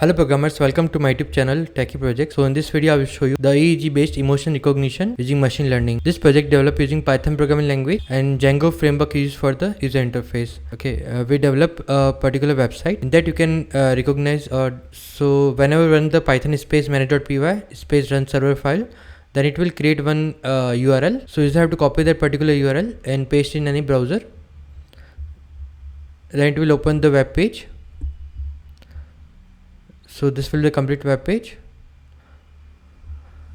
Hello programmers, welcome to my YouTube channel Techie project. So in this video I will show you the EEG based emotion recognition using machine learning. This project developed using Python programming language and Django framework used for the user interface. We develop a particular website in that you can recognize so whenever run the python space manage.py space run server file, then it will create one URL. So you have to copy that particular URL and paste in any browser. Then it will open the web page. So this will be the complete web page.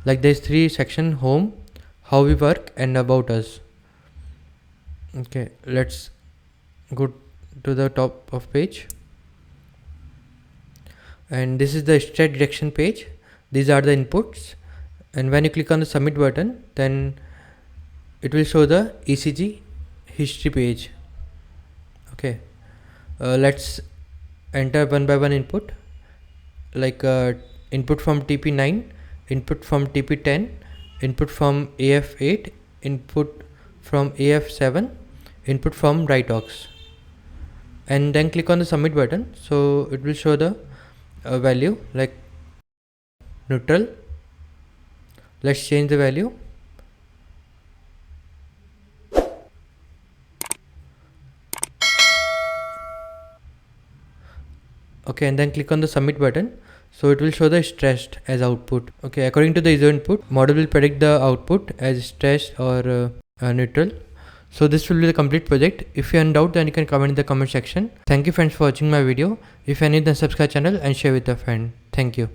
Like there's three sections: home, how we work, and about us. Okay, let's go to the top of page. And this is the state detection page. These are the inputs. And when you click on the submit button, then it will show the ECG history page. Okay, let's enter one by one input. Like input from TP9, input from TP10, input from AF8, input from AF7, input from Right Aux, and then click on the submit button. So it will show the value like neutral. Let's change the value. Okay, and then click on the submit button. So it will show the stressed as output. Okay, according to the user input, model will predict the output as stressed or neutral. So this will be the complete project. If you are in doubt, then you can comment in the comment section. Thank you friends for watching my video. If you need, then subscribe channel and share with a friend. Thank you.